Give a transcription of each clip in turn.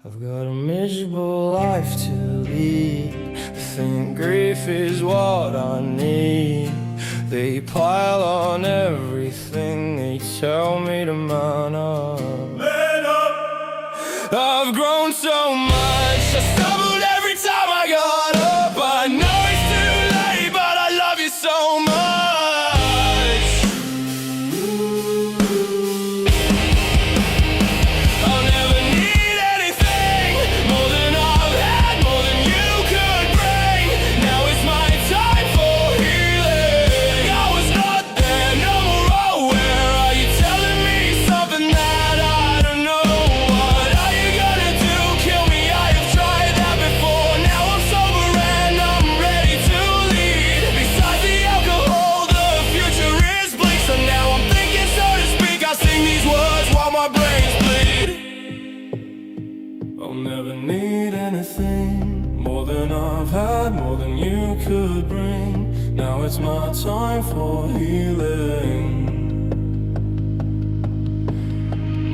I've got a miserable life to lead. I think grief is what I need. They pile on everything, they tell me to man up. Man up! I've grown so much, I stumbled every time I got up. I know it's too late, but I love you so much. I'll never need anything more than I've had, more than you could bring. Now it's my time for healing. I was not there, no more. Oh, where are you telling me something that I don't know? What are you gonna do? Kill me? I have tried that before. Now I'm sober and I'm ready to lead. Besides the alcohol, the future is bleak. So now I'm thinking, so to speak, I sing these words while my brains bleed. I'll never need anything more than I've had, more than you could bring. Now it's my time for healing.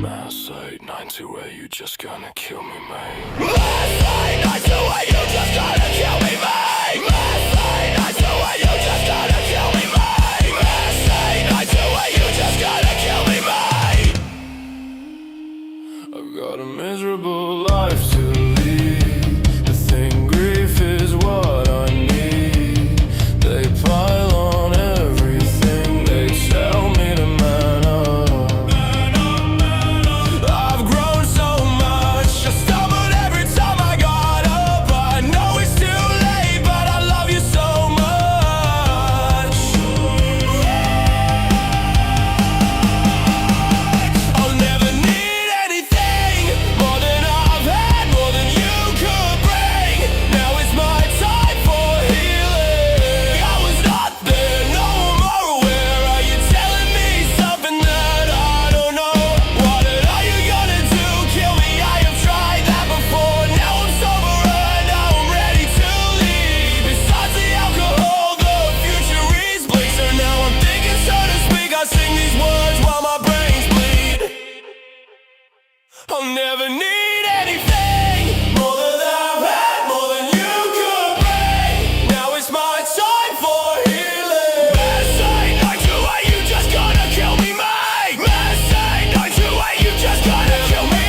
Mass 892, you just gonna kill me, mate. Mass 892, you just gonna kill me, mate. Mass 892, you just gonna kill me, mate. Mass 892, you just gonna kill me, mate. I've got a miserable life to lead. I think grief is what I need. They pile on everything, they tell me to man up. I've grown so much, I stumbled every time I got up. I know it's too late, but I love you so much. I'll never need anything more than I've had, more than you could bring. Now it's my time for healing. I was not there, no more. Where are you telling me something that I don't know? What are you gonna do? Kill me? I have tried that before. Now I'm sober and I'm ready to leave. Besides the alcohol, the future is bleak. So now I'm thinking, so to speak, I sing these words while my brains bleed. I'll never need anything more than I've had, more than you could bring. Now it's my time for healing. Mass 892, you just gonna kill me, mate. Mass 892, you just gonna kill me.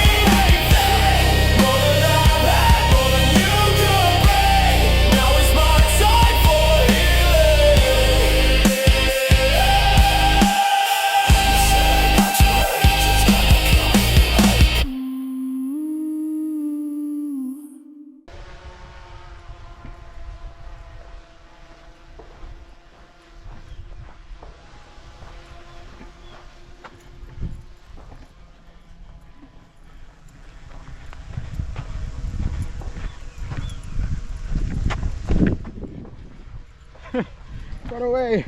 More than I've had, more than you could bring. Now it's my time for healing. Mass 892, you just gonna kill me, mate. Got away.